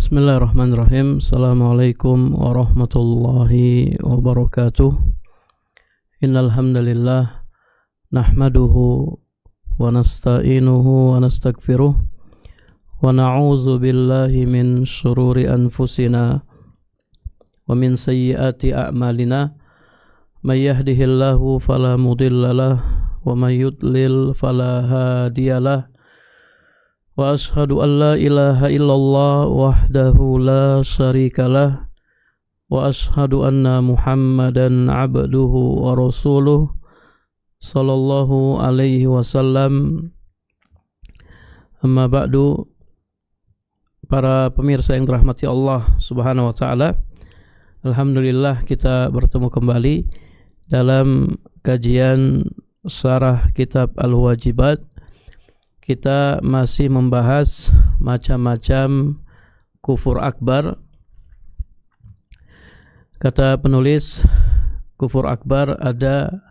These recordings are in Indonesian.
Bismillahirrahmanirrahim. Assalamualaikum warahmatullahi wabarakatuh. Innal hamdalillah nahmaduhu wa nasta'inuhu wa nastaghfiruh wa na'udzu billahi min shururi anfusina wa min sayyiati a'malina. May yahdihillahu fala mudhillalah wa may yudlil fala hadiyalah. Wa ashhadu an la ilaha illallah wahdahu la syarikalah wa ashhadu anna Muhammadan abduhu wa rasuluh sallallahu alaihi wasallam. Amma ba'du. Para pemirsa yang dirahmati Allah Subhanahu wa taala, alhamdulillah kita bertemu kembali dalam kajian syarah kitab Al-Wajibat. Kita masih membahas macam-macam kufur akbar. Kata penulis, kufur akbar ada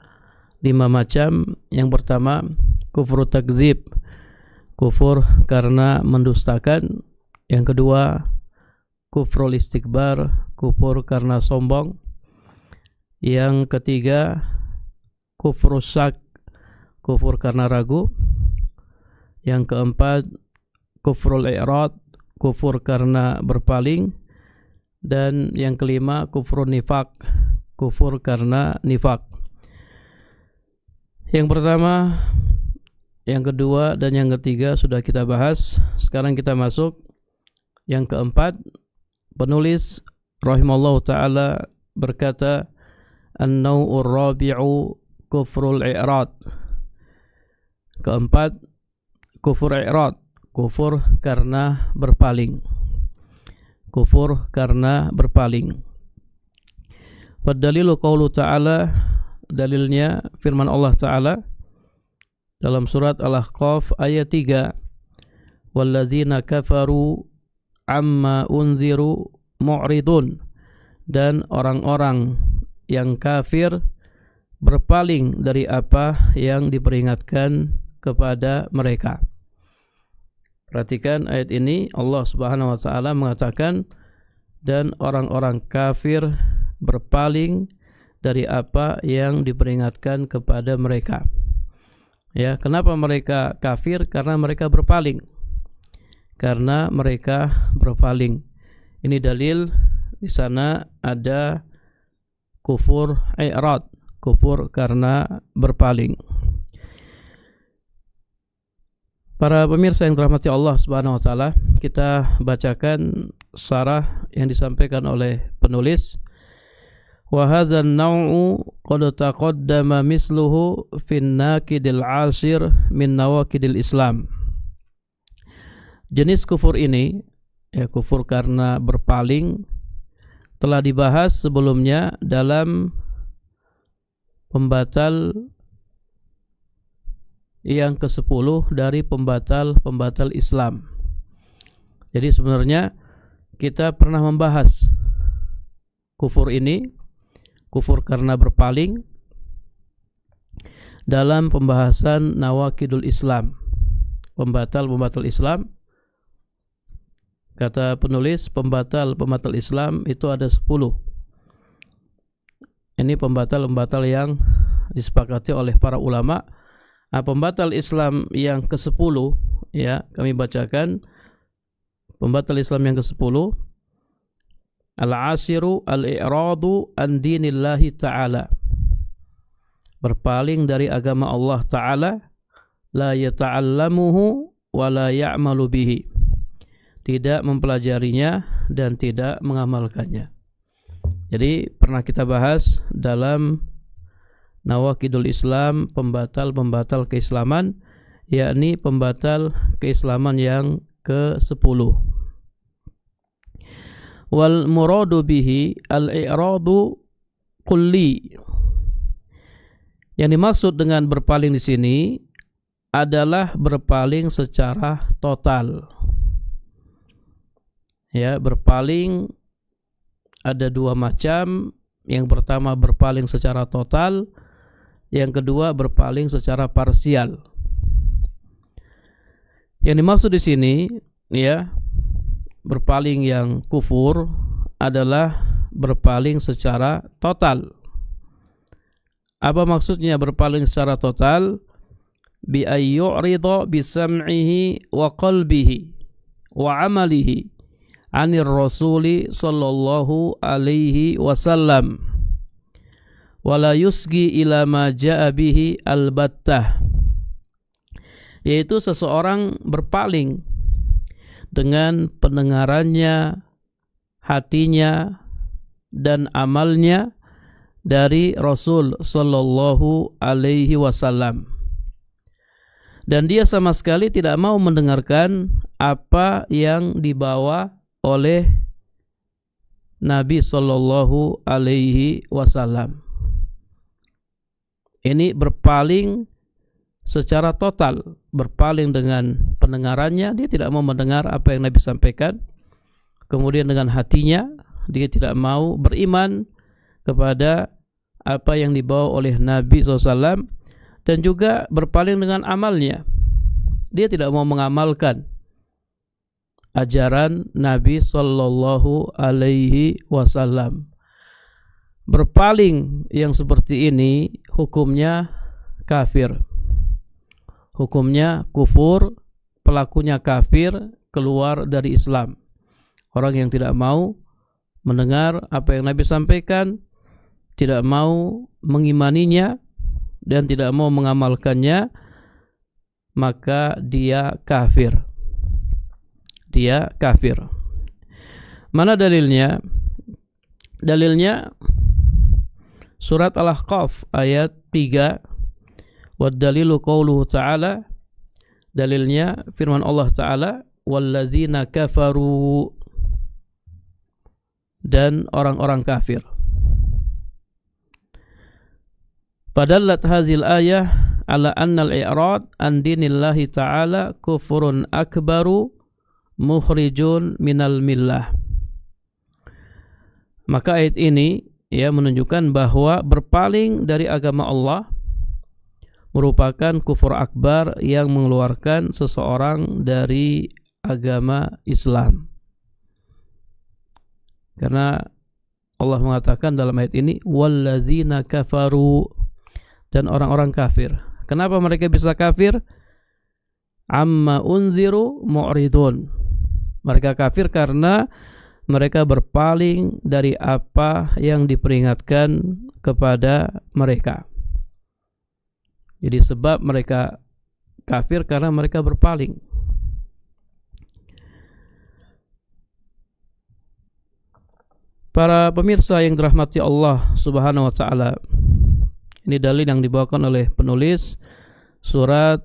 5 macam. Yang pertama, kufur takzib, kufur karena mendustakan. Yang kedua, kufrul istikbar, kufur karena sombong. Yang ketiga, kufur syak, kufur karena ragu. Yang keempat, kufrul i'rad, kufur karena berpaling. Dan yang kelima, kufrun nifaq, kufur karena nifaq. Yang pertama, yang kedua, dan yang ketiga sudah kita bahas. Sekarang kita masuk yang keempat. Penulis rahimallahu ta'ala berkata, an-naw'ur rabi'u kufrul i'rad. Keempat, kufur i'rad, kufur karena berpaling. Kufur karena berpaling. Wadalilu qaulu ta'ala, dalilnya firman Allah Ta'ala dalam surat Al-Ahqaf ayat 3. Walladzina kafaru amma unziru mu'ridun. Dan orang-orang yang kafir berpaling dari apa yang diperingatkan kepada mereka. Perhatikan ayat ini, Allah Subhanahu wa taala mengatakan, dan orang-orang kafir berpaling dari apa yang diperingatkan kepada mereka. Ya, kenapa mereka kafir? Karena mereka berpaling. Karena mereka berpaling. Ini dalil di sana ada kufur i'rad, kufur karena berpaling. Para pemirsa yang dirahmati Allah Subhanahu wa taala, kita bacakan syarah yang disampaikan oleh penulis. Wa hadzal naw'u qad taqaddama misluhu fin naqidil 'ashir min nawaqidil Islam. Jenis kufur ini, ya, kufur karena berpaling, telah dibahas sebelumnya dalam pembatal yang ke-10 dari pembatal-pembatal Islam. Jadi sebenarnya kita pernah membahas kufur ini, kufur karena berpaling, dalam pembahasan nawaqidul Islam, pembatal-pembatal Islam. Kata penulis, pembatal-pembatal Islam itu ada 10. Ini pembatal-pembatal yang disepakati oleh para ulama. Nah, pembatal Islam yang ke-10, ya, kami bacakan. Pembatal Islam yang ke-10, al-ashiru al-i'radu an dinillahi ta'ala, berpaling dari agama Allah Ta'ala, la yata'allamuhu wa la ya'malu bihi, tidak mempelajarinya dan tidak mengamalkannya. Jadi pernah kita bahas dalam nawaqidul Islam, pembatal-pembatal keislaman, yakni pembatal keislaman yang ke-10. Wal muradu bihi al-i'radu kulli. Yang dimaksud dengan berpaling di sini adalah berpaling secara total. Ya, berpaling ada 2 macam. Yang pertama berpaling secara total, yang kedua berpaling secara parsial. Yang dimaksud di sini, ya, berpaling yang kufur adalah berpaling secara total. Apa maksudnya berpaling secara total? Bi ayyu'ridha bi sam'ihi wa qalbihi wa amalihi 'anir rasuli sallallahu alaihi wasallam wa la yusgi ila ma ja'a bihi albattah. Yaitu seseorang berpaling dengan pendengarannya, hatinya, dan amalnya dari Rasul sallallahu alaihi wasallam. Dan dia sama sekali tidak mau mendengarkan apa yang dibawa oleh Nabi sallallahu alaihi wasallam. Ini berpaling secara total, berpaling dengan pendengarannya, dia tidak mau mendengar apa yang Nabi sampaikan. Kemudian dengan hatinya, dia tidak mau beriman kepada apa yang dibawa oleh Nabi SAW. Dan juga berpaling dengan amalnya, dia tidak mau mengamalkan ajaran Nabi sallallahu alaihi wasallam. Berpaling yang seperti ini hukumnya kafir, hukumnya kufur, pelakunya kafir, keluar dari Islam. Orang yang tidak mau mendengar apa yang Nabi sampaikan, tidak mau mengimaninya, dan tidak mau mengamalkannya, maka dia kafir. Dia kafir. Mana dalilnya? Dalilnya surat Al-Ahqaf ayat 3. Wad dalilu qauluhu ta'ala. Dalilnya firman Allah Ta'ala, wallazina kafaru, dan orang-orang kafir. Padallat hazil ayah ala anna al-i'rad an dinillahi ta'ala kufrun akbaru mukhrijun minal millah. Maka ayat ini menunjukkan bahwa berpaling dari agama Allah merupakan kufur akbar yang mengeluarkan seseorang dari agama Islam. Karena Allah mengatakan dalam ayat ini wallazina kafaru, dan orang-orang kafir. Kenapa mereka bisa kafir? Amma unziru mu'ridun. Mereka kafir karena mereka berpaling dari apa yang diperingatkan kepada mereka. Jadi sebab mereka kafir karena mereka berpaling. Para pemirsa yang dirahmati Allah Subhanahu wa taala, ini dalil yang dibawakan oleh penulis surat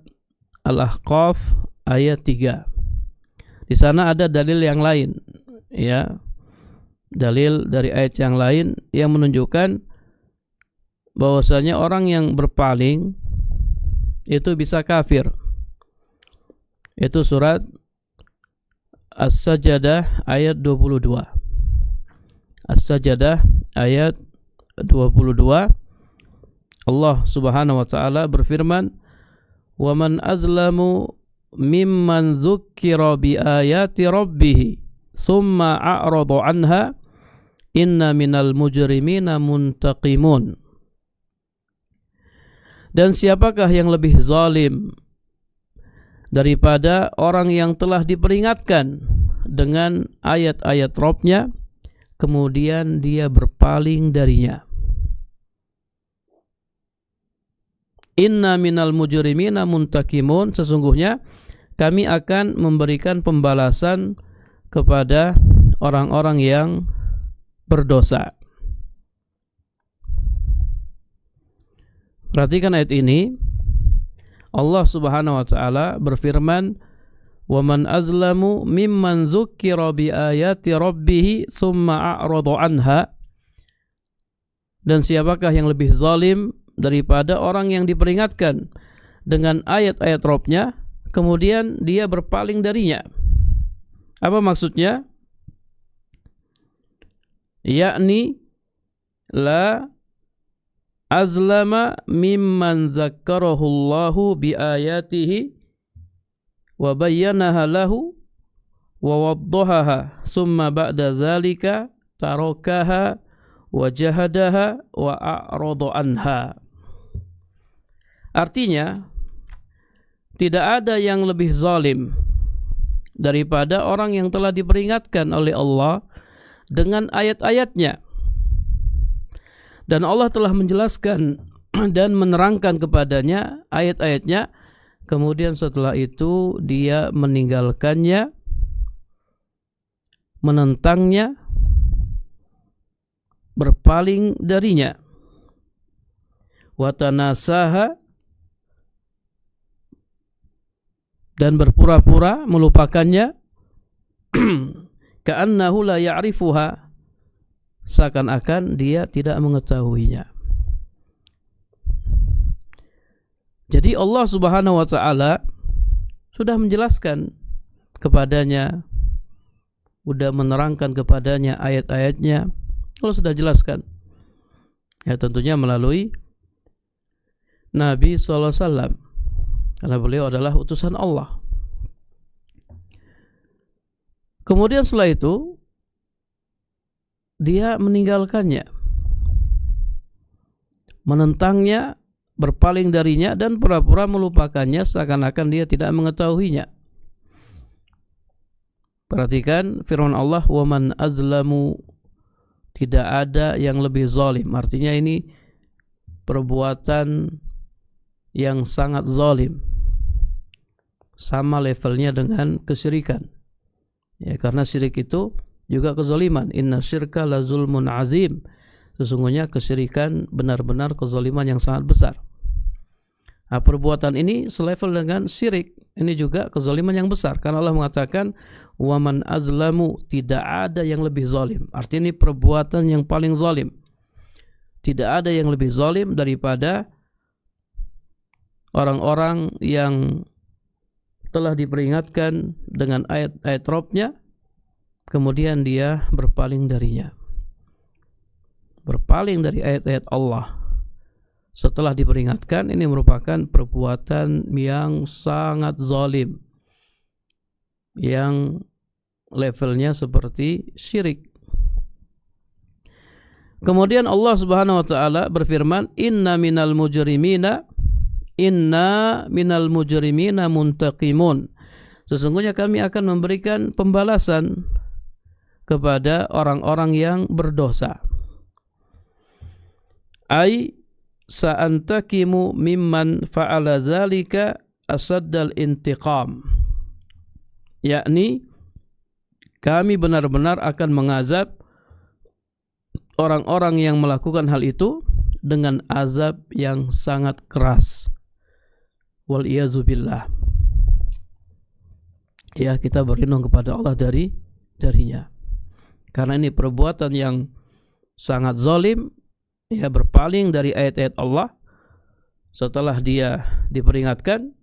Al-Ahqaf ayat 3. Di sana ada dalil yang lain, dalil dari ayat yang lain yang menunjukkan bahwasanya orang yang berpaling itu bisa kafir. Itu surat As-Sajdah ayat 22. As-Sajdah ayat 22. Allah Subhanahu wa taala berfirman, "Wa man azlamu mimman dzukkira bi ayati rabbih tsumma a'rada 'anha inna minal mujrimina muntaqimun." Dan siapakah yang lebih zalim daripada orang yang telah diperingatkan dengan ayat-ayat Rabb-nya kemudian dia berpaling darinya. Inna minal mujrimina muntakimun, sesungguhnya kami akan memberikan pembalasan kepada orang-orang yang berdosa. Perhatikan ayat ini. Allah Subhanahu wa taala berfirman, "Wa man azlamu mimman dzukkira bi ayati rabbih tsumma a'rada anha." Dan siapakah yang lebih zalim daripada orang yang diperingatkan dengan ayat-ayat Rabb-nya kemudian dia berpaling darinya. Apa maksudnya? Yakni la azlama mimman zakkarahu Allahu bi ayatihi wa bayyanaha lahu wa waddahaha summa ba'da dzalika tarakaha wa jahadaha wa a'rada anha. Artinya, tidak ada yang lebih zalim daripada orang yang telah diperingatkan oleh Allah dengan ayat-ayatnya. Dan Allah telah menjelaskan dan menerangkan kepadanya ayat-ayatnya, kemudian setelah itu dia meninggalkannya, menentangnya, berpaling darinya, watanasaha, dan berpura-pura melupakannya, ka'annahu la ya'rifuha, seakan-akan dia tidak mengetahuinya. Jadi Allah Subhanahu wa ta'ala sudah menjelaskan kepadanya, sudah menerangkan kepadanya ayat-ayatnya. Allah sudah jelaskan, ya tentunya melalui Nabi SAW, karena beliau adalah utusan Allah. Kemudian setelah itu dia meninggalkannya, menentangnya, berpaling darinya, dan pura-pura melupakannya seakan-akan dia tidak mengetahuinya. Perhatikan firman Allah, wa man azlamu, tidak ada yang lebih zalim. Artinya ini perbuatan yang sangat zalim, sama levelnya dengan kesyirikan, ya, karena syirik itu juga kezaliman. Inna syirka la zulmun azim, sesungguhnya kesyirikan benar-benar kezaliman yang sangat besar. Nah, perbuatan ini selevel dengan syirik, ini juga kezaliman yang besar, karena Allah mengatakan wa man azlamu, tidak ada yang lebih zalim. Artinya ini perbuatan yang paling zalim. Tidak ada yang lebih zalim daripada orang-orang yang telah diperingatkan dengan ayat-ayat Rabb-nya, kemudian dia berpaling darinya, berpaling dari ayat-ayat Allah setelah diperingatkan. Ini merupakan perbuatan yang sangat zalim, yang levelnya seperti syirik. Kemudian Allah Subhanahu wa ta'ala berfirman, inna minal mujrimina muntaqimun, sesungguhnya kami akan memberikan pembalasan kepada orang-orang yang berdosa. Ai sa'antakimu mimman fa'ala dzalika asaddal intiqam, yakni kami benar-benar akan mengazab orang-orang yang melakukan hal itu dengan azab yang sangat keras. Wal iyazu billah. Ya, kita berlindung kepada Allah darinya. Karena ini perbuatan yang sangat zalim, ya, berpaling dari ayat-ayat Allah setelah dia diperingatkan,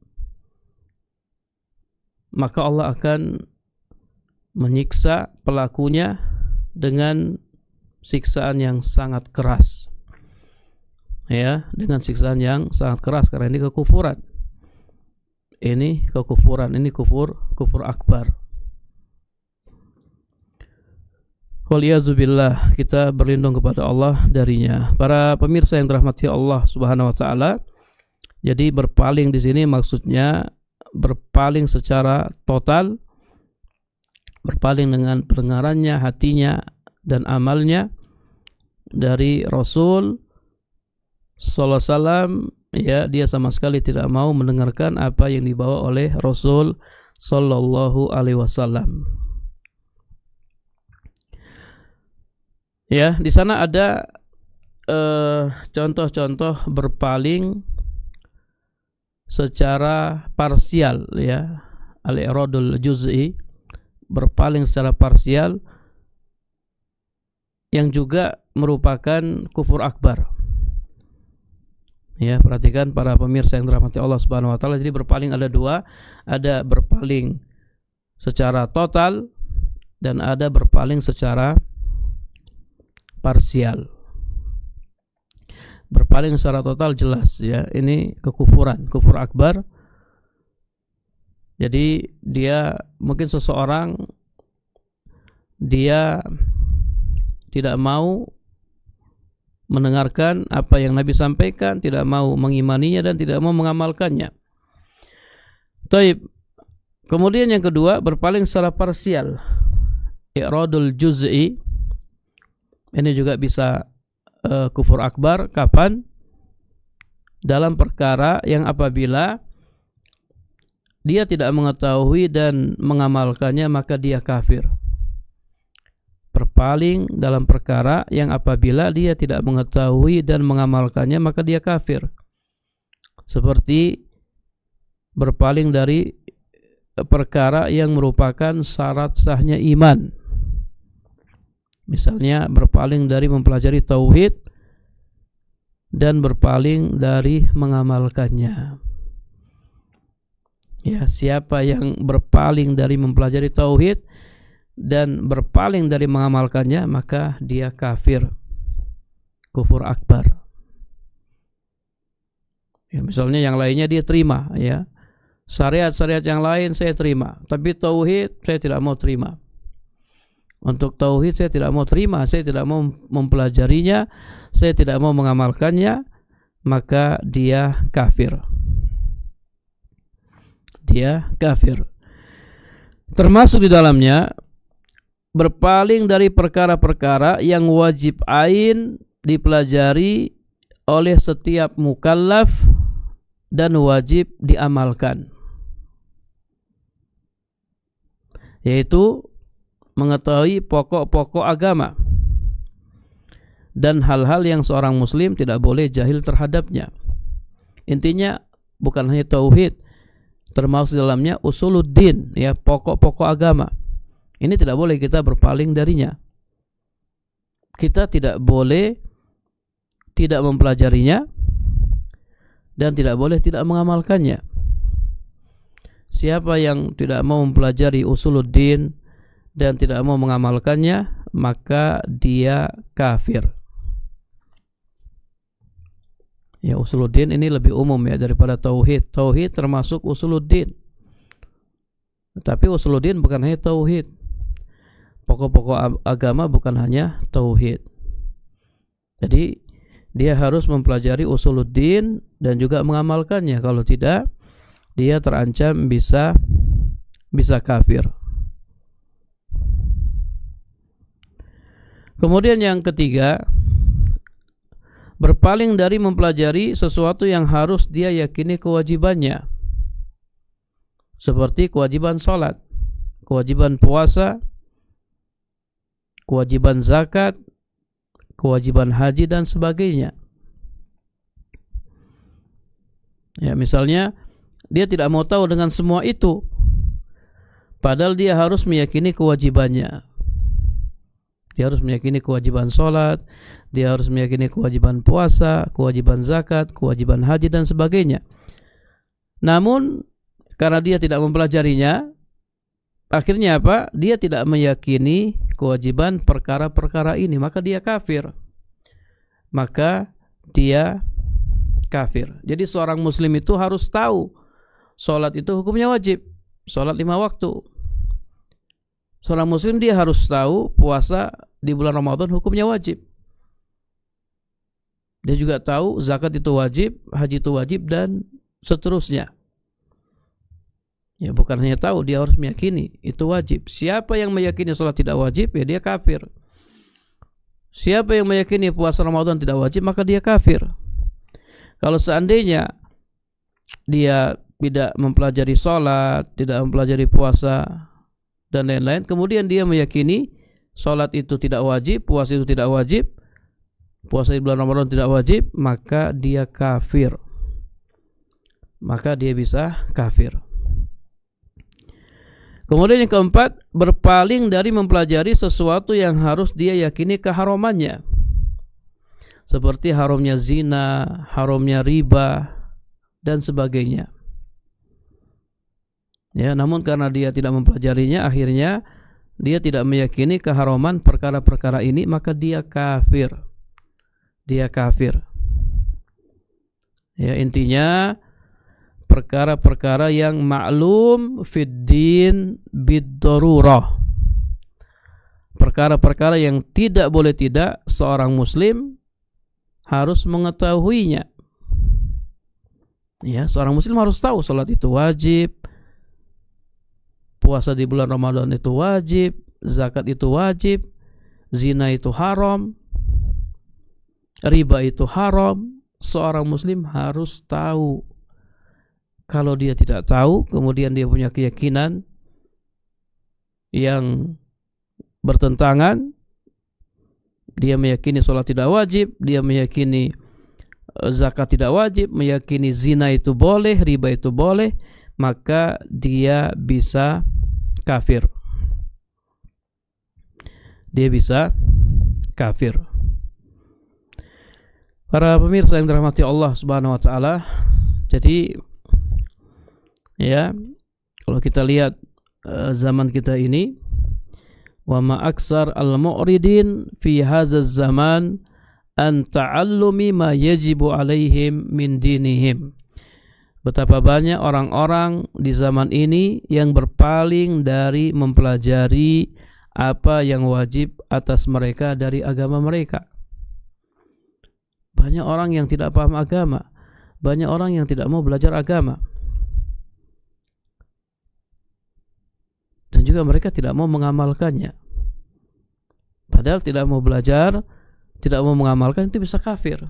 maka Allah akan menyiksa pelakunya dengan siksaan yang sangat keras, ya, dengan siksaan yang sangat keras, karena ini kekufuran, ini kufur akbar. Waliyazubillah, kita berlindung kepada Allah darinya. Para pemirsa yang dirahmati Allah Subhanahu wa ta'ala, jadi berpaling di sini maksudnya berpaling secara total, berpaling dengan pendengarannya, hatinya, dan amalnya dari Rasul sallallahu alaihi wasallam, ya, dia sama sekali tidak mau mendengarkan apa yang dibawa oleh Rasul sallallahu alaihi wasallam. Ya, di sana ada contoh-contoh berpaling secara parsial, ya, al-iradul juz'i, berpaling secara parsial, yang juga merupakan kufur akbar. Ya, perhatikan para pemirsa yang dirahmati Allah Subhanahu wa ta'ala. Jadi berpaling ada dua, ada berpaling secara total dan ada berpaling secara parsial. Berpaling secara total jelas, ya, ini kekufuran, kufur akbar. Jadi dia, mungkin seseorang dia tidak mau mendengarkan apa yang Nabi sampaikan, tidak mau mengimaninya dan tidak mau mengamalkannya. Taib. Kemudian yang kedua, berpaling secara parsial. I'radul juz'i. Ini juga bisa kufur akbar. Kapan? Dalam perkara yang apabila dia tidak mengetahui dan mengamalkannya, maka dia kafir. Berpaling dalam perkara yang apabila dia tidak mengetahui dan mengamalkannya, maka dia kafir. Seperti berpaling dari perkara yang merupakan syarat sahnya iman. Misalnya berpaling dari mempelajari tauhid dan berpaling dari mengamalkannya. Ya, siapa yang berpaling dari mempelajari tauhid dan berpaling dari mengamalkannya, maka dia kafir, kufur akbar. Ya, misalnya yang lainnya dia terima, ya. Syariat-syariat yang lain saya terima, tapi tauhid saya tidak mau terima. Untuk tauhid saya tidak mau terima, saya tidak mau mempelajarinya, saya tidak mau mengamalkannya, maka dia kafir. Dia kafir. Termasuk di dalamnya berpaling dari perkara-perkara yang wajib ain dipelajari oleh setiap mukallaf dan wajib diamalkan, yaitu mengetahui pokok-pokok agama dan hal-hal yang seorang muslim tidak boleh jahil terhadapnya. Intinya bukan hanya tauhid, termasuk dalamnya usuluddin, ya, pokok-pokok agama. Ini tidak boleh kita berpaling darinya. Kita tidak boleh tidak mempelajarinya dan tidak boleh tidak mengamalkannya. Siapa yang tidak mau mempelajari usuluddin dan tidak mau mengamalkannya, maka dia kafir. Ya, usuluddin ini lebih umum ya daripada tauhid. Tauhid termasuk usuluddin. Tapi usuluddin bukan hanya tauhid. Pokok-pokok agama bukan hanya tauhid. Jadi dia harus mempelajari usuluddin dan juga mengamalkannya. Kalau tidak, dia terancam bisa kafir. Kemudian yang ketiga, berpaling dari mempelajari sesuatu yang harus dia yakini kewajibannya, seperti kewajiban salat, kewajiban puasa, kewajiban zakat, kewajiban haji dan sebagainya. Ya, misalnya dia tidak mau tahu dengan semua itu, padahal dia harus meyakini kewajibannya. Dia harus meyakini kewajiban sholat, dia harus meyakini kewajiban puasa, kewajiban zakat, kewajiban haji dan sebagainya. Namun karena dia tidak mempelajarinya, akhirnya apa? Dia tidak meyakini kewajiban perkara-perkara ini, maka dia kafir. Maka dia kafir. Jadi seorang muslim itu harus tahu sholat itu hukumnya wajib, sholat 5 waktu. Seorang muslim dia harus tahu puasa di bulan Ramadan hukumnya wajib. Dia juga tahu zakat itu wajib, haji itu wajib dan seterusnya. Ya, bukan hanya tahu, dia harus meyakini itu wajib. Siapa yang meyakini sholat tidak wajib, ya dia kafir. Siapa yang meyakini puasa Ramadan tidak wajib, maka dia kafir. Kalau seandainya dia tidak mempelajari sholat, tidak mempelajari puasa dan lain-lain, kemudian dia meyakini sholat itu tidak wajib, puasa itu tidak wajib, puasa di bulan Ramadan tidak wajib, maka dia kafir. Maka dia bisa kafir. Kemudian yang keempat, berpaling dari mempelajari sesuatu yang harus dia yakini keharamannya, seperti haramnya zina, haramnya riba dan sebagainya. Ya, namun karena dia tidak mempelajarinya, akhirnya dia tidak meyakini keharaman perkara-perkara ini, maka dia kafir. Dia kafir. Ya, intinya perkara-perkara yang maklum fid din bid darurah. perkara-perkara yang tidak boleh tidak seorang muslim harus mengetahuinya. Ya, seorang muslim harus tahu salat itu wajib, puasa di bulan Ramadan itu wajib, zakat itu wajib, zina itu haram, riba itu haram. Seorang muslim harus tahu. Kalau dia tidak tahu, kemudian dia punya keyakinan yang bertentangan, dia meyakini sholat tidak wajib, dia meyakini zakat tidak wajib, meyakini zina itu boleh, riba itu boleh, maka dia bisa kafir. Dia bisa kafir. Para pemirsa yang dirahmati Allah Subhanahu wa taala, jadi ya, kalau kita lihat zaman kita ini, wa ma aksar al-mu'ridin fi hadzal zaman an ta'allumi ma yajibu alaihim min dinihim. Betapa banyak orang-orang di zaman ini yang berpaling dari mempelajari apa yang wajib atas mereka dari agama mereka. Banyak orang yang tidak paham agama, banyak orang yang tidak mau belajar agama, dan juga mereka tidak mau mengamalkannya. Padahal tidak mau belajar, tidak mau mengamalkan, itu bisa kafir.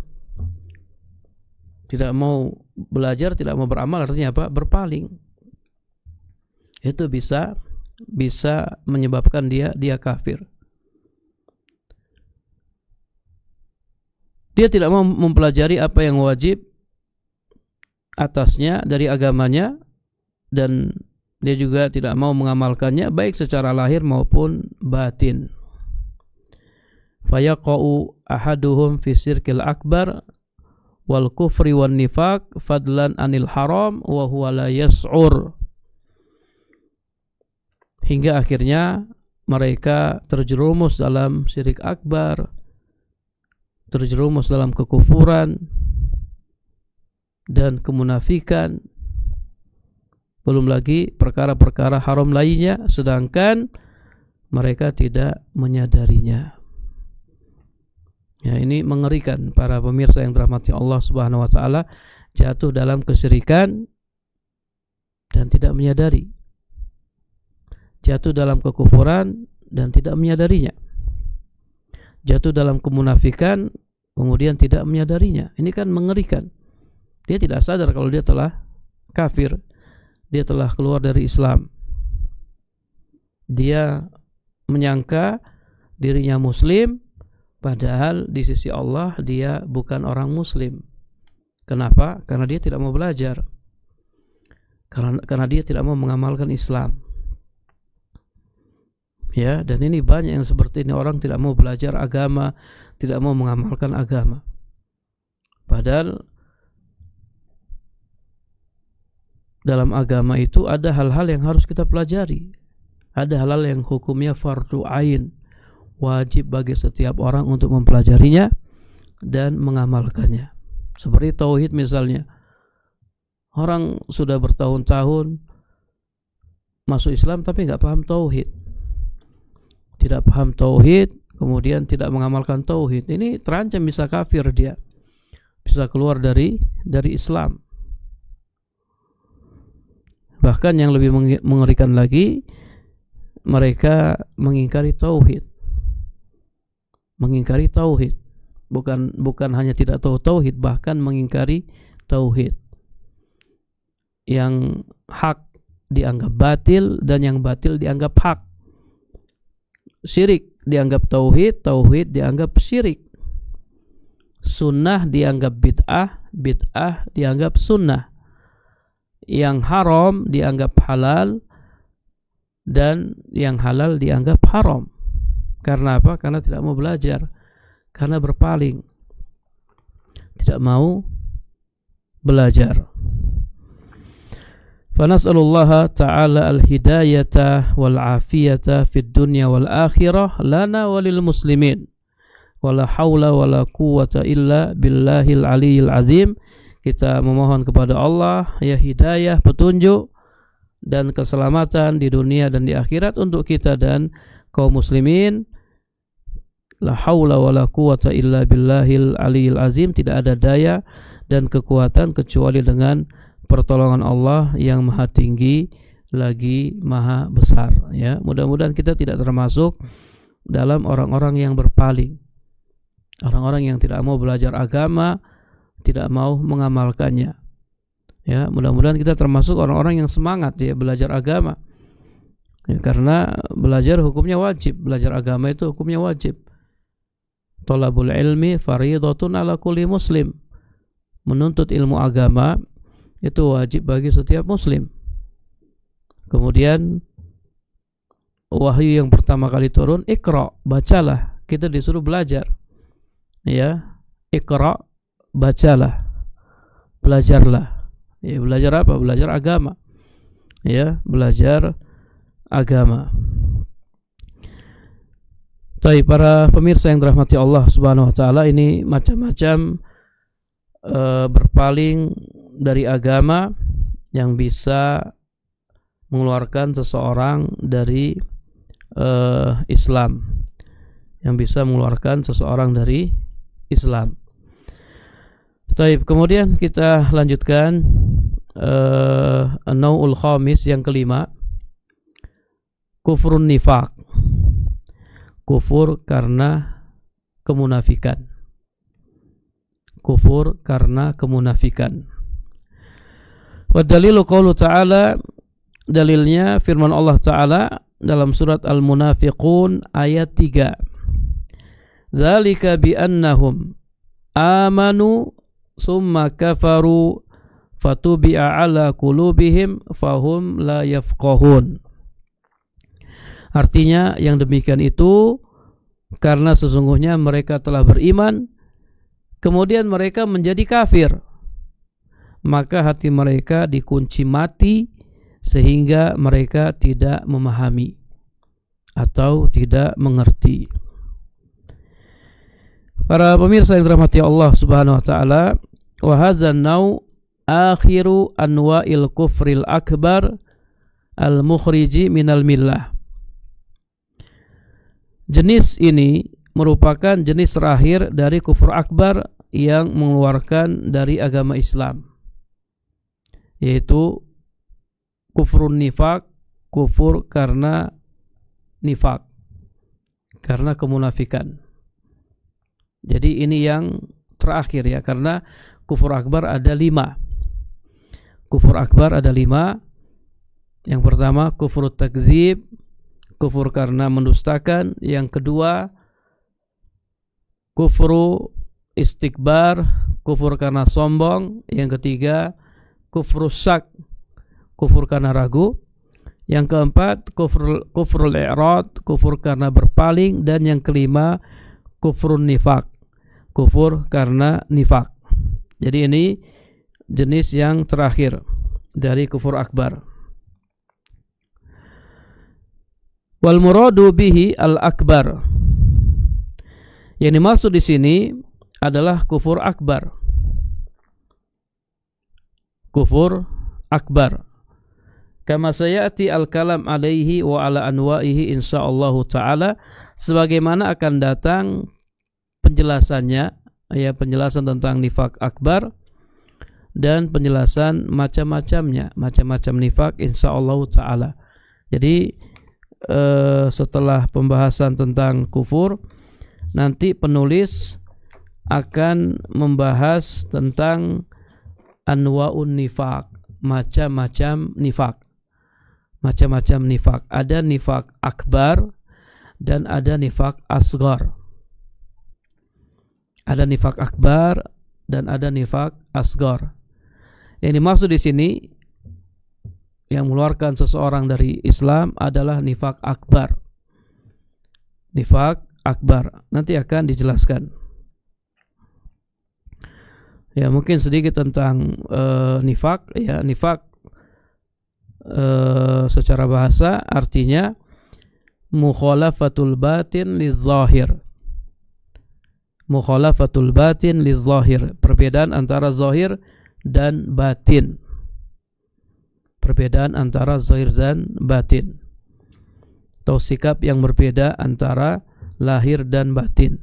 Tidak mau belajar, tidak mau beramal, artinya apa? Berpaling. Itu bisa menyebabkan dia kafir. Dia tidak mau mempelajari apa yang wajib atasnya dari agamanya, dan dia juga tidak mau mengamalkannya baik secara lahir maupun batin. Fayaqa'u ahaduhum fi sirkil akbar wal kufri wan nifaq fadlan anil haram wa huwa la yas'ur. Hingga akhirnya mereka terjerumus dalam syirik akbar, terjerumus dalam kekufuran dan kemunafikan, belum lagi perkara-perkara haram lainnya, sedangkan mereka tidak menyadarinya. Ya, ini mengerikan para pemirsa yang dirahmati Allah Subhanahu wa taala, jatuh dalam kesyirikan dan tidak menyadari, jatuh dalam kekufuran dan tidak menyadarinya, jatuh dalam kemunafikan kemudian tidak menyadarinya. Ini kan mengerikan. Dia tidak sadar kalau dia telah kafir, dia telah keluar dari Islam. Dia menyangka dirinya muslim, padahal di sisi Allah dia bukan orang muslim. Kenapa? Karena dia tidak mau belajar, karena dia tidak mau mengamalkan Islam. Ya, dan ini banyak yang seperti ini, orang tidak mau belajar agama, tidak mau mengamalkan agama. Padahal dalam agama itu ada hal-hal yang harus kita pelajari. Ada hal-hal yang hukumnya fardu ain, wajib bagi setiap orang untuk mempelajarinya dan mengamalkannya. Seperti tauhid misalnya. Orang sudah bertahun-tahun masuk Islam tapi nggak paham tauhid. Tidak paham tauhid, kemudian tidak mengamalkan tauhid. Ini terancam bisa kafir dia. Bisa keluar dari Islam. Bahkan yang lebih mengerikan lagi, mereka mengingkari tauhid. Mengingkari tauhid. Bukan hanya tidak tahu tauhid, bahkan mengingkari tauhid. Yang hak dianggap batil dan yang batil dianggap hak. Syirik dianggap tauhid, tauhid dianggap syirik. Sunnah dianggap bid'ah, bid'ah dianggap sunnah. Yang haram dianggap halal dan yang halal dianggap haram. Karena apa? Karena tidak mau belajar, karena berpaling, tidak mau belajar. Fanas'alullaha ta'ala al-hidayata wal-afiyata fid dunya wal-akhirah lana walil muslimin. Wala hawla wala quwwata illa billahil aliyyil azim. Kita memohon kepada Allah ya hidayah, petunjuk dan keselamatan di dunia dan di akhirat untuk kita dan kaum muslimin. La haula wala quwata illa billahil aliyil azim. Tidak ada daya dan kekuatan kecuali dengan pertolongan Allah yang maha tinggi lagi maha besar. Ya, mudah-mudahan kita tidak termasuk dalam orang-orang yang berpaling, orang-orang yang tidak mau belajar agama, tidak mau mengamalkannya. Ya, mudah-mudahan kita termasuk orang-orang yang semangat ya belajar agama. Ya, karena belajar hukumnya wajib, belajar agama itu hukumnya wajib. Thalabul ilmi fardhatun ala kulli muslim. Menuntut ilmu agama itu wajib bagi setiap muslim. Kemudian wahyu yang pertama kali turun, Iqra, bacalah. Kita disuruh belajar. Ya, Iqra, bacalah. Belajarlah. Ya, belajar apa? Belajar agama. Ya, belajar agama. Baik, para pemirsa yang dirahmati Allah Subhanahu wa taala, ini macam-macam berpaling dari agama yang bisa mengeluarkan seseorang dari Islam, yang bisa mengeluarkan seseorang dari Islam. Baik, kemudian kita lanjutkan an-nau'ul khamis, yang kelima, kufrun nifaq, kufur karena kemunafikan. Kufur karena kemunafikan. Wa dalilu qaulu ta'ala, dalilnya firman Allah Ta'ala dalam surat Al-Munafiqun ayat 3. Zalika bi'annahum amanu summa kafaru fatubi'a ala qulubihim fahum la yafqahun. Artinya yang demikian itu karena sesungguhnya mereka telah beriman kemudian mereka menjadi kafir, maka hati mereka dikunci mati sehingga mereka tidak memahami atau tidak mengerti. Para pemirsa yang dirahmati Allah Subhanahu wa taala, wa hadzal nau' akhiru anwa'il kufril akbar al-mukhriji minal millah. Jenis ini merupakan jenis terakhir dari kufur akbar yang mengeluarkan dari agama Islam, yaitu kufrun nifaq, kufur karena nifaq, karena kemunafikan. Jadi ini yang terakhir ya, karena kufur akbar ada 5. Kufur akbar ada 5. Yang pertama kufur takzib, kufur karena mendustakan. Yang kedua kufru istikbar, kufur karena sombong. Yang ketiga kufru syak, kufur karena ragu. Yang keempat kufrul i'rad, kufur karena berpaling. Dan yang kelima kufrun nifaq, kufur karena nifaq. Jadi ini jenis yang terakhir dari kufur akbar. Wal muradu bihi al akbar, yang dimaksud di sini adalah kufur akbar. Kufur akbar. Kama sayati al-kalam alaihi wa ala anwa'ihi insyaallah ta'ala, sebagaimana akan datang penjelasannya, ya, penjelasan tentang nifak akbar dan penjelasan macam-macamnya, macam-macam nifak insyaallah ta'ala. Jadi setelah pembahasan tentang kufur, nanti penulis akan membahas tentang anwa'un nifak, macam-macam nifak. Macam-macam nifak. Ada nifak akbar dan ada nifak asghar. Ada nifak akbar dan ada nifak asghar. Yang dimaksud di sini yang mengeluarkan seseorang dari Islam adalah nifak akbar. Nifak akbar nanti akan dijelaskan. Ya, mungkin sedikit tentang nifak. Ya, nifak secara bahasa artinya mukhalafatul batin lizzahir. Mukhalafatul batin lizzahir, perbedaan antara zahir dan batin. Perbedaan antara zahir dan batin, atau sikap yang berbeda antara lahir dan batin.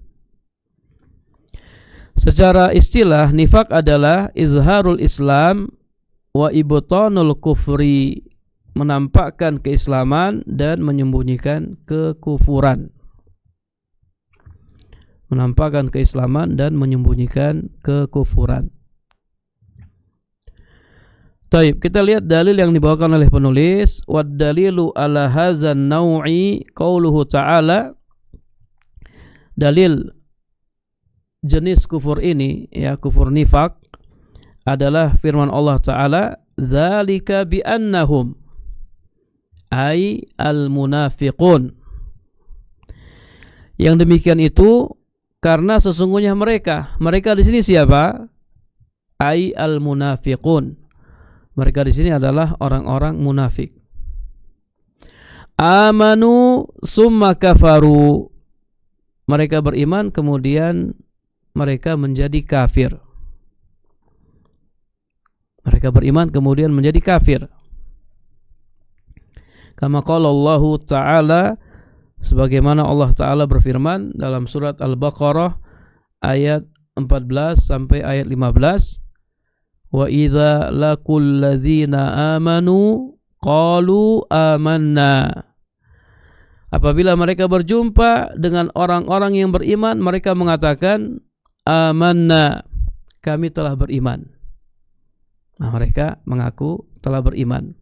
Secara istilah, nifaq adalah izharul Islam wa ibtanul kufri, menampakkan keislaman dan menyembunyikan kekufuran. Menampakkan keislaman dan menyembunyikan kekufuran. Taib, kita lihat dalil yang dibawakan oleh penulis. Wad dalilu ala hadzan naw'i qauluhu ta'ala. Dalil jenis kufur ini, ya, kufur nifaq, adalah firman Allah Ta'ala, zalika bi annahum ay al-munafiqun. Yang demikian itu karena sesungguhnya mereka di sini siapa? Ay al-munafiqun. Mereka di sini adalah orang-orang munafik. Amanu summa kafaru. Mereka beriman kemudian mereka menjadi kafir. Mereka beriman kemudian menjadi kafir. Kama qala Allah Ta'ala, sebagaimana Allah Ta'ala berfirman dalam surat Al-Baqarah ayat 14 sampai ayat 15. Wa idza laqul ladzina amanu qalu amanna. Apabila mereka berjumpa dengan orang-orang yang beriman, mereka mengatakan amanna, kami telah beriman. Nah, mereka mengaku telah beriman.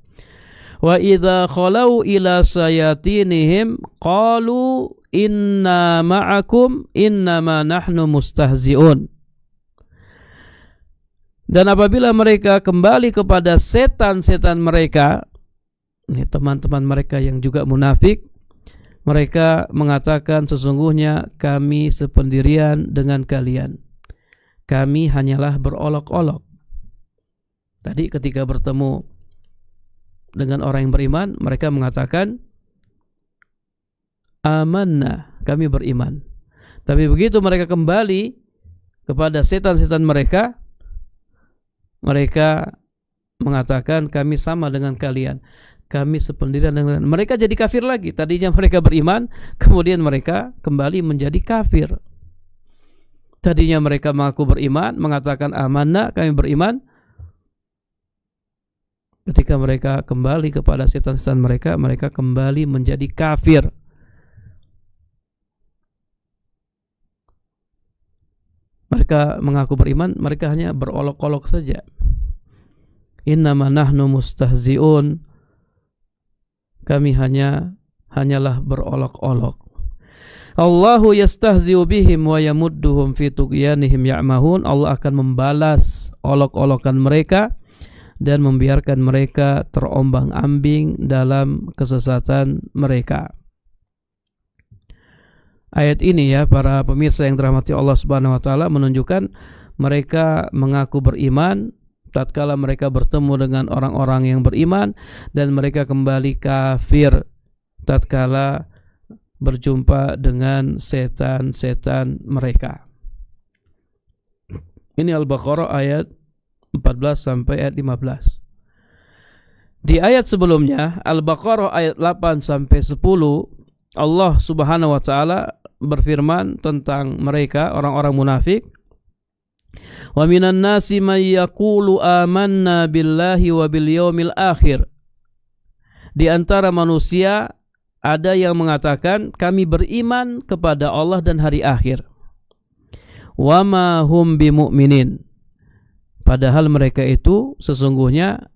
Wa idza khalau ila sayatinihim qalu inna ma'akum innama nahnu mustahzi'un. Dan apabila mereka kembali kepada setan-setan mereka, ini teman-teman mereka yang juga munafik, mereka mengatakan sesungguhnya kami sependirian dengan kalian. Kami hanyalah berolok-olok. Tadi ketika bertemu dengan orang yang beriman, mereka mengatakan amanna, kami beriman. Tapi begitu mereka kembali kepada setan-setan mereka, mereka mengatakan kami sama dengan kalian, kami sependirian dengan kalian. Mereka jadi kafir lagi. Tadinya mereka beriman, kemudian mereka kembali menjadi kafir. Tadinya mereka mengaku beriman, mengatakan amanna, kami beriman. Ketika mereka kembali kepada setan-setan mereka, mereka kembali menjadi kafir. Mereka mengaku beriman, mereka hanya berolok-olok saja. Innama nahnu mustahzi'un, kami hanyalah berolok-olok. Allahu yastahzi'u bihim wa yamudduhum fi tughyanihim ya'mahun. Allah akan membalas olok-olokan mereka dan membiarkan mereka terombang-ambing dalam kesesatan mereka. Ayat ini, ya para pemirsa yang dirahmati Allah Subhanahu wa taala, menunjukkan mereka mengaku beriman tatkala mereka bertemu dengan orang-orang yang beriman, dan mereka kembali kafir tatkala berjumpa dengan setan-setan mereka. Ini Al-Baqarah ayat 14 sampai ayat 15. Di ayat sebelumnya, Al-Baqarah ayat 8 sampai 10, Allah Subhanahu wa taala berfirman tentang mereka, orang-orang munafik. Wa minan nasi may yaqulu amanna billahi wa bil yaumil akhir. Di antara manusia ada yang mengatakan kami beriman kepada Allah dan hari akhir. Wa ma hum bimu'minin. Padahal mereka itu sesungguhnya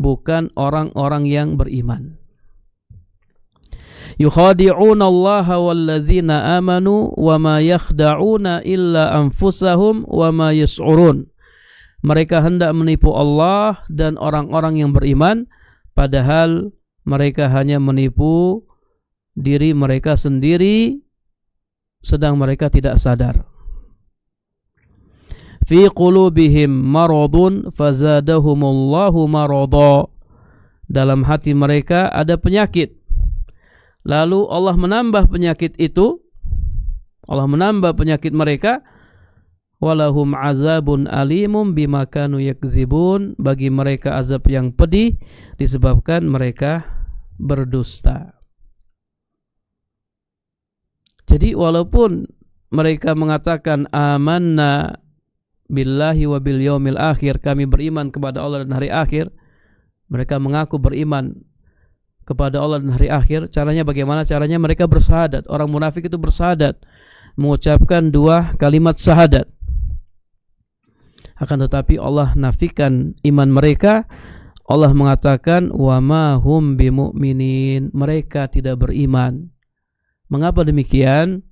bukan orang-orang yang beriman. Yukhadi'una Allah walladzina amanu wa ma yakhda'una illa anfusahum wa ma yash'urun. Mereka hendak menipu Allah dan orang-orang yang beriman, padahal mereka hanya menipu diri mereka sendiri sedang mereka tidak sadar. Fi qulubihim maradun fazadahumullahu marada. Dalam hati mereka ada penyakit, lalu Allah menambah penyakit itu. Allah menambah penyakit mereka. Walahum azabun alimum bima kanu yakzibun. Bagi mereka azab yang pedih disebabkan mereka berdusta. Jadi walaupun mereka mengatakan amanna billahi wa bil yaumil akhir, kami beriman kepada Allah dan hari akhir, mereka mengaku beriman kepada Allah dan hari akhir. Caranya bagaimana? Caranya mereka bersyahadat. Orang munafik itu bersyahadat, mengucapkan 2 kalimat syahadat. Akan tetapi Allah nafikan iman mereka. Allah mengatakan wa ma hum bimu'minin, mereka tidak beriman. Mengapa demikian?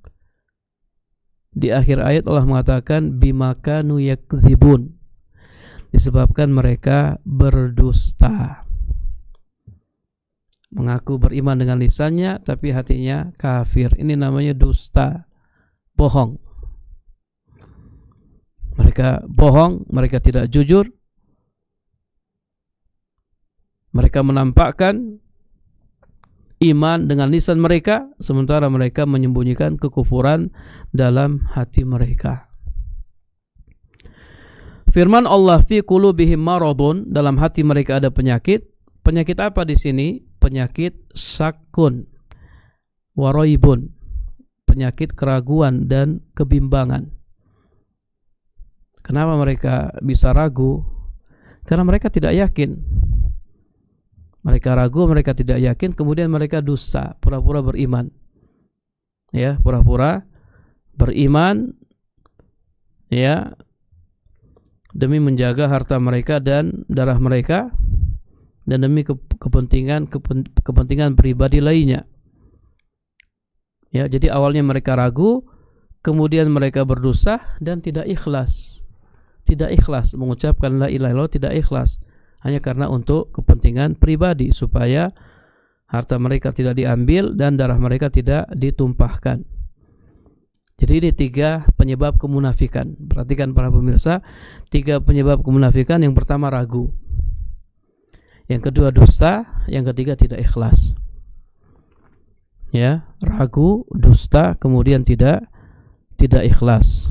Di akhir ayat Allah mengatakan bima kanu yakzibun, disebabkan mereka berdusta. Mengaku beriman dengan lisannya tapi hatinya kafir. Ini namanya dusta, bohong. Mereka bohong, mereka tidak jujur. Mereka menampakkan iman dengan lisan mereka, sementara mereka menyembunyikan kekufuran dalam hati mereka. Firman Allah, fi qulubihim maradun, dalam hati mereka ada penyakit. Penyakit apa di sini? Penyakit syakun, waraibun, penyakit keraguan dan kebimbangan. Kenapa mereka bisa ragu? Karena mereka tidak yakin. Mereka ragu, mereka tidak yakin, kemudian mereka dusta, pura-pura beriman. Ya, pura-pura beriman, ya, demi menjaga harta mereka dan darah mereka, dan demi kepentingan pribadi lainnya. Ya, jadi awalnya mereka ragu, kemudian mereka berdosa dan tidak ikhlas. Tidak ikhlas mengucapkan la ilaha illallah, tidak ikhlas. Hanya karena untuk kepentingan pribadi, supaya harta mereka tidak diambil dan darah mereka tidak ditumpahkan. Jadi ini 3 penyebab kemunafikan. Perhatikan para pemirsa, 3 penyebab kemunafikan. Yang pertama ragu, yang kedua dusta, yang ketiga tidak ikhlas. Ya, ragu, dusta, kemudian tidak ikhlas.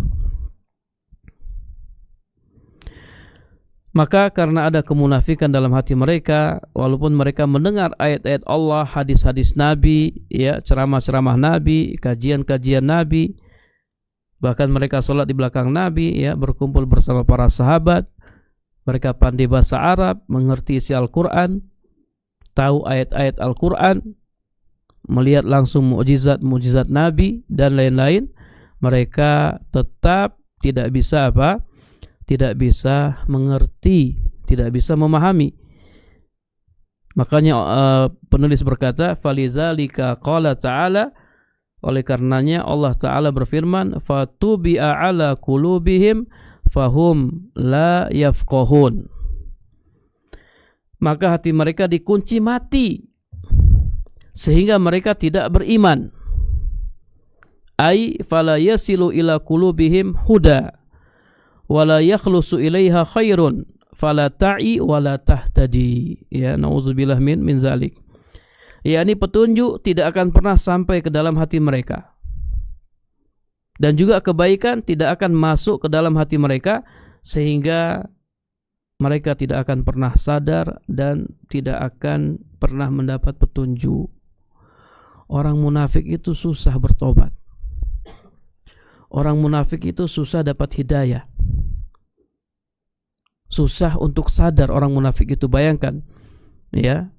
Maka karena ada kemunafikan dalam hati mereka, walaupun mereka mendengar ayat-ayat Allah, hadis-hadis Nabi, ya, ceramah-ceramah Nabi, kajian-kajian Nabi, bahkan mereka sholat di belakang Nabi, ya, berkumpul bersama para sahabat, mereka pandai bahasa Arab, mengerti isi Al-Quran, tahu ayat-ayat Al-Quran, melihat langsung mukjizat Nabi dan lain-lain, mereka tetap tidak bisa tidak bisa mengerti, tidak bisa memahami. Makanya penulis berkata, falizalika qala ta'ala, oleh karenanya Allah Ta'ala berfirman, fatubi'a ala qulubihim fahum la yafqahun. Maka hati mereka dikunci mati sehingga mereka tidak beriman. Ai fala yasilu ila qulubihim huda wala yakhlusu ilaiha khairun fala ta'i wala tahtadi. Ya, nauzubillah min zalik. yakni petunjuk tidak akan pernah sampai ke dalam hati mereka, dan juga kebaikan tidak akan masuk ke dalam hati mereka, sehingga mereka tidak akan pernah sadar dan tidak akan pernah mendapat petunjuk. Orang munafik itu susah bertobat. Orang munafik itu susah dapat hidayah. Susah untuk sadar orang munafik itu. Bayangkan, ya,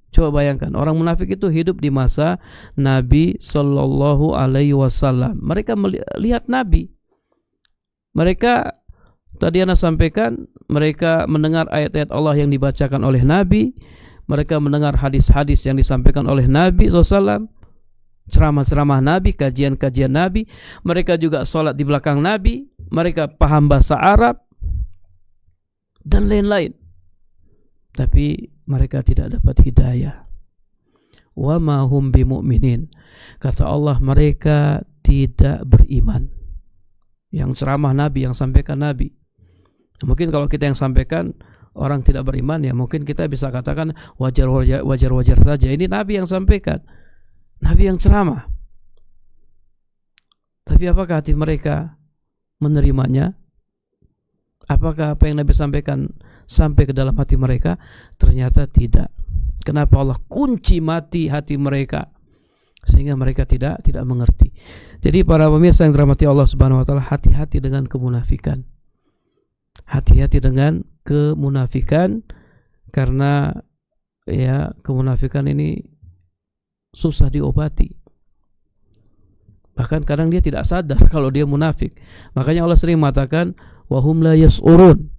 coba bayangkan, orang munafik itu hidup di masa Nabi Sallallahu Alaihi Wasallam. Mereka melihat Nabi. Mereka, tadi Anda sampaikan, mereka mendengar ayat-ayat Allah yang dibacakan oleh Nabi. Mereka mendengar hadis-hadis yang disampaikan oleh Nabi SAW, ceramah-ceramah Nabi, kajian-kajian Nabi. Mereka juga sholat di belakang Nabi. Mereka paham bahasa Arab dan lain-lain. Tapi mereka tidak dapat hidayah. Wa ma hum bimu'minin. Kata Allah, mereka tidak beriman. Yang ceramah Nabi, yang sampaikan Nabi. Mungkin kalau kita yang sampaikan orang tidak beriman, ya mungkin kita bisa katakan wajar-wajar saja. Ini Nabi yang sampaikan, Nabi yang ceramah. Tapi apakah hati mereka menerimanya? Apakah apa yang Nabi sampaikan sampai ke dalam hati mereka? Ternyata tidak. Kenapa Allah kunci mati hati mereka sehingga mereka tidak mengerti. Jadi para pemirsa yang dirahmati Allah Subhanahu wa taala, hati-hati dengan kemunafikan. Hati-hati dengan kemunafikan, karena ya kemunafikan ini susah diobati. Bahkan kadang dia tidak sadar kalau dia munafik. Makanya Allah sering mengatakan wahum la yas'urun.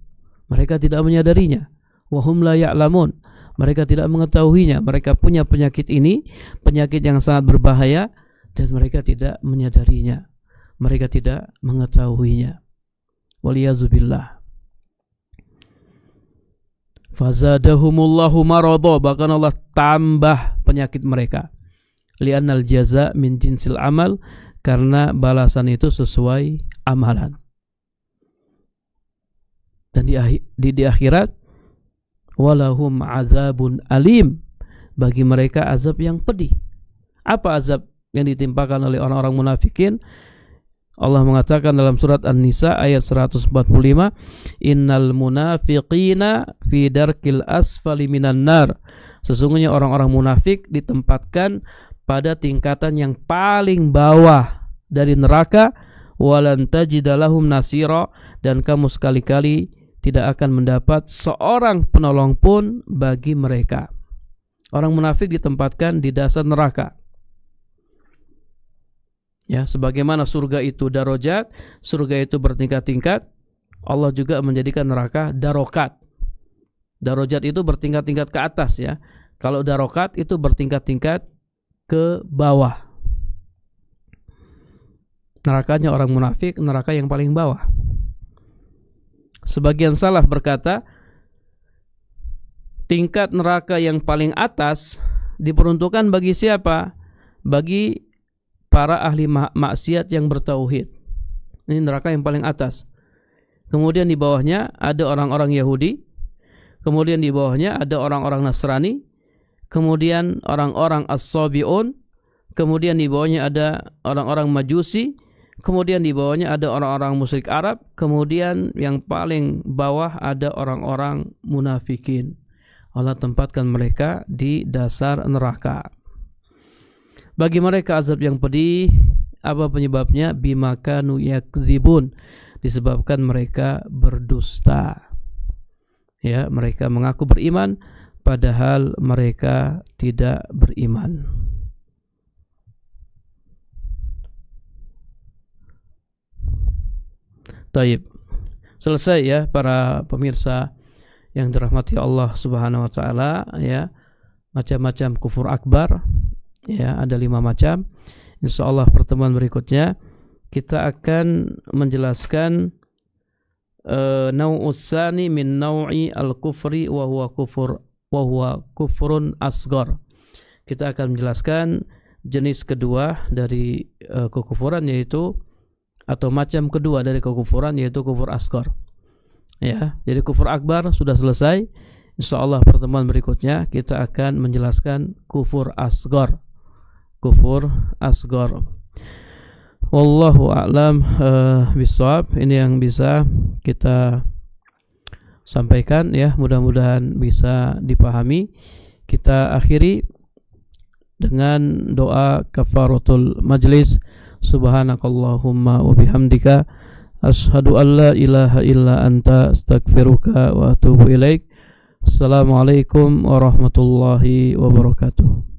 Mereka tidak menyadarinya. Wahum la ya'lamun. Mereka tidak mengetahuinya. Mereka punya penyakit ini, penyakit yang sangat berbahaya, dan mereka tidak menyadarinya. Mereka tidak mengetahuinya. Waliyazubillah. Fazadahumullahu maradha, bahkan Allah tambah penyakit mereka. Li'annal jaza min jinsil amal, karena balasan itu sesuai amalan. Dan di akhirat, walahum azabun alim, bagi mereka azab yang pedih. Apa azab yang ditimpakan oleh orang-orang munafikin? Allah mengatakan dalam surat An-Nisa ayat 145, innal munafiqina fi darkil asfali minan nar. Sesungguhnya orang-orang munafik ditempatkan pada tingkatan yang paling bawah dari neraka, walan tajida lahum nasira, dan kamu sekali-kali tidak akan mendapat seorang penolong pun bagi mereka. Orang munafik ditempatkan di dasar neraka. Ya, sebagaimana surga itu darajat, surga itu bertingkat-tingkat, Allah juga menjadikan neraka darokat. Darajat itu bertingkat-tingkat ke atas ya. Kalau darokat itu bertingkat-tingkat ke bawah. Nerakanya orang munafik, neraka yang paling bawah. Sebagian salaf berkata, tingkat neraka yang paling atas diperuntukkan bagi siapa? Bagi para ahli maksiat yang bertauhid. Ini neraka yang paling atas. Kemudian di bawahnya ada orang-orang Yahudi. Kemudian di bawahnya ada orang-orang Nasrani. Kemudian orang-orang As-Sabi'un. Kemudian di bawahnya ada orang-orang Majusi. Kemudian di bawahnya ada orang-orang musyrik Arab. Kemudian yang paling bawah ada orang-orang munafikin. Allah tempatkan mereka di dasar neraka. Bagi mereka azab yang pedih. Apa penyebabnya? Bima kanu yakzibun. Disebabkan mereka berdusta. Ya, mereka mengaku beriman padahal mereka tidak beriman. Taib. Selesai ya para pemirsa yang dirahmati Allah Subhanahu wa taala ya. Macam-macam kufur akbar ya, ada 5 macam. Insyaallah pertemuan berikutnya kita akan menjelaskan nau'us tsani min nau'i al-kufri wa huwa kufrun asghar. Kita akan menjelaskan jenis kedua dari kekufuran, yaitu atau macam kedua dari kekufuran, yaitu kufur asghar. Ya, jadi kufur akbar sudah selesai. Insyaallah pertemuan berikutnya kita akan menjelaskan kufur asghar. Kufur asghar. Wallahu a'lam bishawab. Ini yang bisa kita sampaikan ya, mudah-mudahan bisa dipahami. Kita akhiri dengan doa kafaratul majlis. Subhanakallahumma wa bihamdika asyhadu an la ilaha illa anta astaghfiruka wa atubu ilaik. Assalamualaikum warahmatullahi wabarakatuh.